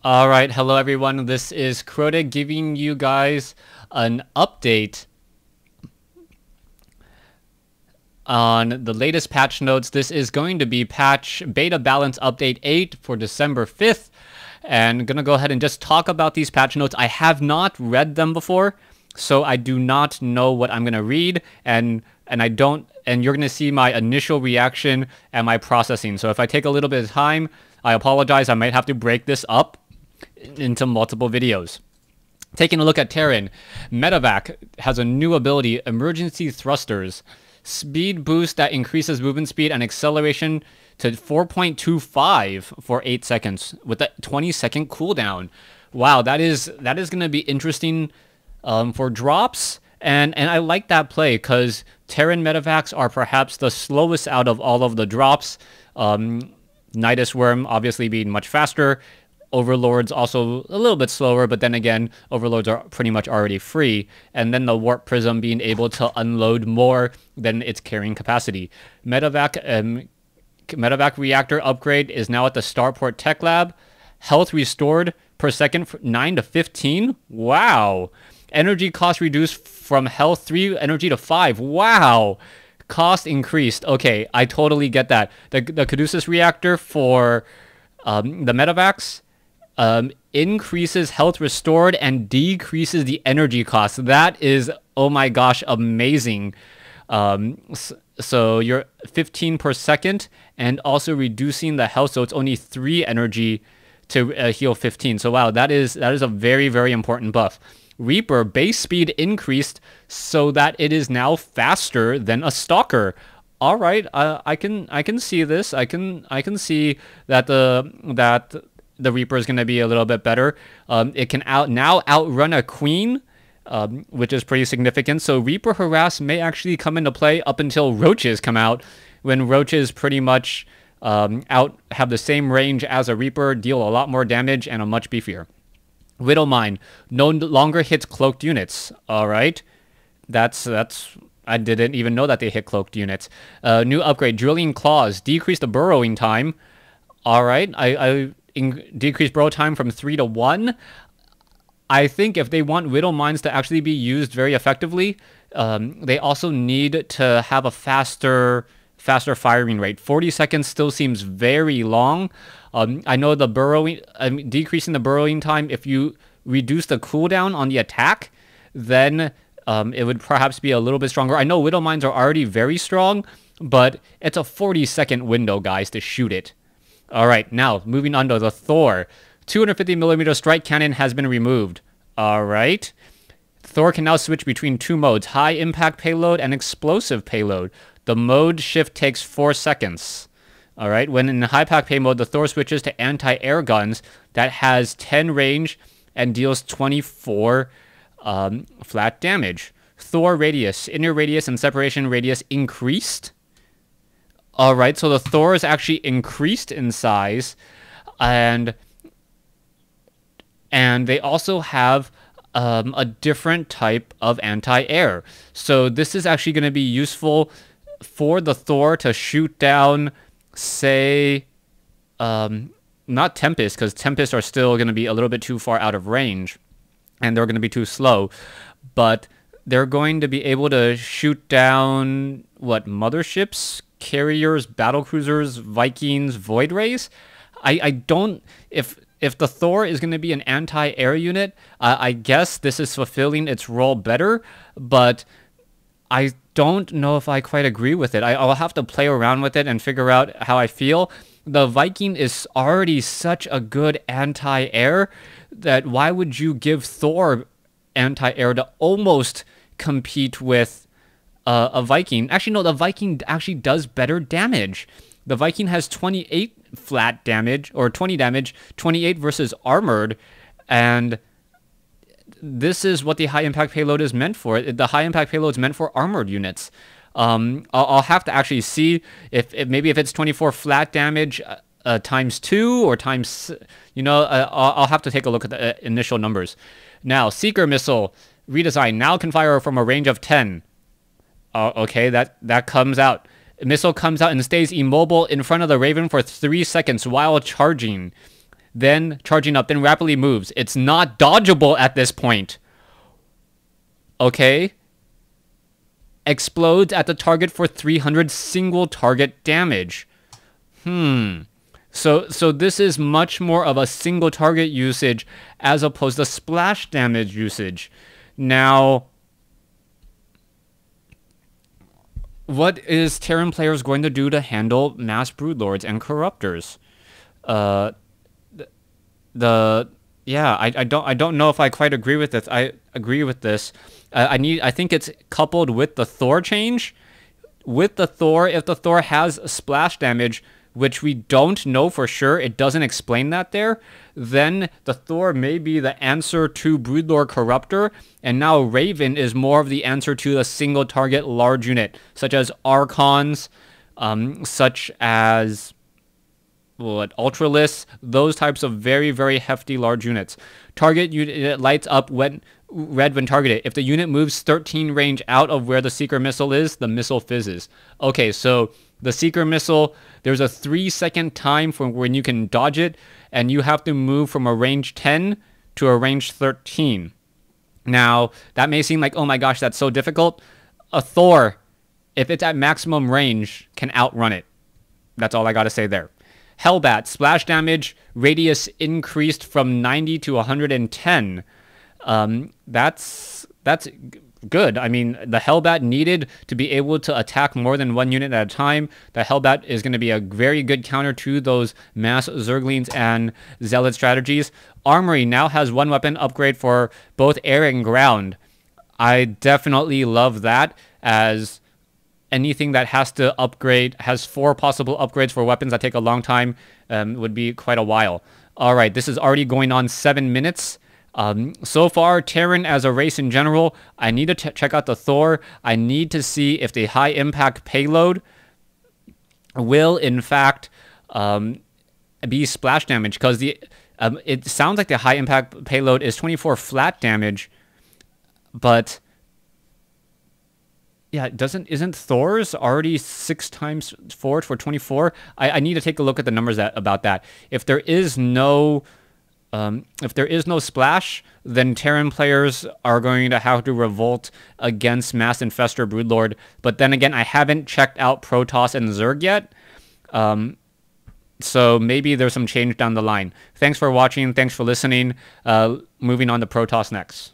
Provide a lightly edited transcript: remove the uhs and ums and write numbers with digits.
Alright, hello everyone, this is Crota giving you guys an update on the latest patch notes. This is going to be patch beta balance update 8 for December 5th, and I'm gonna go ahead and just talk about these patch notes. I have not read them before, so I do not know what I'm gonna read, and you're gonna see my initial reaction and my processing. So if I take a little bit of time, I apologize. I might have to break this up into multiple videos. Taking a look at Terran, Medevac has a new ability, Emergency Thrusters. Speed boost that increases movement speed and acceleration to 4.25 for 8 seconds with a 20-second cooldown. Wow, that is going to be interesting for drops. And I like that play because Terran Medevacs are perhaps the slowest out of all of the drops. Nidus Worm obviously being much faster. Overlords also a little bit slower, but then again, Overlords are pretty much already free. And then the Warp Prism being able to unload more than its carrying capacity. Medevac Reactor upgrade is now at the Starport Tech Lab. Health restored per second 9 to 15. Wow. Energy cost reduced from health 3 energy to 5. Wow. Cost increased. Okay, I totally get that. The Caduceus Reactor for the Medevacs increases health restored and decreases the energy cost. That is, oh my gosh, amazing. So you're 15 per second and also reducing the health, so it's only 3 energy to heal 15. So wow, that is a very, very important buff. Reaper base speed increased so that it is now faster than a Stalker. All right, I can see this. I can see that the Reaper is going to be a little bit better. It can now outrun a Queen, which is pretty significant. So Reaper Harass may actually come into play up until Roaches come out, when Roaches pretty much have the same range as a Reaper, deal a lot more damage, and are much beefier. Widowmine no longer hits cloaked units. All right, that's. I didn't even know that they hit cloaked units. New upgrade, Drilling Claws, decrease the burrowing time. All right, I decreased burrow time from 3 to 1. I think if they want Widow Mines to actually be used very effectively, they also need to have a faster firing rate. 40 seconds still seems very long. I know the decreasing the burrowing time, if you reduce the cooldown on the attack, then it would perhaps be a little bit stronger. I know Widow Mines are already very strong, but it's a 40-second window, guys, to shoot it. All right, now moving on to the Thor. 250mm strike cannon has been removed. All right. Thor can now switch between 2 modes, high impact payload and explosive payload. The mode shift takes 4 seconds. All right, when in high impact payload, the Thor switches to anti-air guns that has 10 range and deals 24 flat damage. Thor radius, inner radius and separation radius increased. All right, so the Thor is actually increased in size, and they also have a different type of anti-air. So this is actually going to be useful for the Thor to shoot down, say, not Tempest, because Tempest are still going to be a little bit too far out of range, and they're going to be too slow, but they're going to be able to shoot down, what, motherships, carriers, battlecruisers, Vikings, Void Rays? I don't... If the Thor is going to be an anti-air unit, I guess this is fulfilling its role better, but I don't know if I quite agree with it. I'll have to play around with it and figure out how I feel. The Viking is already such a good anti-air that why would you give Thor anti-air to almost compete with a Viking? Actually, no, the Viking actually does better damage. The Viking has 28 flat damage, or 20 damage, 28 versus armored, and this is what the high impact payload is meant for. The high impact payload is meant for armored units. I'll have to actually see if maybe if it's 24 flat damage times 2 or times, I'll have to take a look at the initial numbers. Now, Seeker Missile redesign now can fire from a range of 10. Okay, that comes out. Missile comes out and stays immobile in front of the Raven for 3 seconds while charging. then charging up, then rapidly moves. It's not dodgeable at this point. Okay? Explodes at the target for 300 single target damage. So this is much more of a single target usage as opposed to splash damage usage. Now, what is Terran players going to do to handle mass broodlords and corruptors? I don't know if I quite agree with this. I agree with this. I think it's coupled with the Thor change. With the Thor, if the Thor has splash damage, which we don't know for sure, it doesn't explain that there, then the Thor may be the answer to Broodlord Corruptor, and now Raven is more of the answer to the single target large unit, such as Archons, such as Ultralists, those types of very, very hefty large units. Target unit lights up when red when targeted. If the unit moves 13 range out of where the Seeker Missile is, the missile fizzes. Okay, so the Seeker Missile, there's a 3-second time for when you can dodge it, and you have to move from a range 10 to a range 13. Now, that may seem like, oh my gosh, that's so difficult. A Thor, if it's at maximum range, can outrun it. That's all I gotta say there. Hellbat, splash damage, radius increased from 90 to 110. That's good. I mean, the Hellbat needed to be able to attack more than one unit at a time. The Hellbat is going to be a very good counter to those mass Zerglings and Zealot strategies. Armory now has one weapon upgrade for both air and ground. I definitely love that, as anything that has to upgrade, has 4 possible upgrades for weapons that take a long time, would be quite a while. All right, this is already going on 7 minutes. So far, Terran as a race in general, I need to check out the Thor. I need to see if the high impact payload will, in fact, be splash damage, because it sounds like the high impact payload is 24 flat damage, but yeah, isn't Thor's already 6 times forward for 24? I need to take a look at the numbers about that. If there is no splash, then Terran players are going to have to revolt against Mass Infestor Broodlord. But then again, I haven't checked out Protoss and Zerg yet. So maybe there's some change down the line. Thanks for watching. Thanks for listening. Moving on to Protoss next.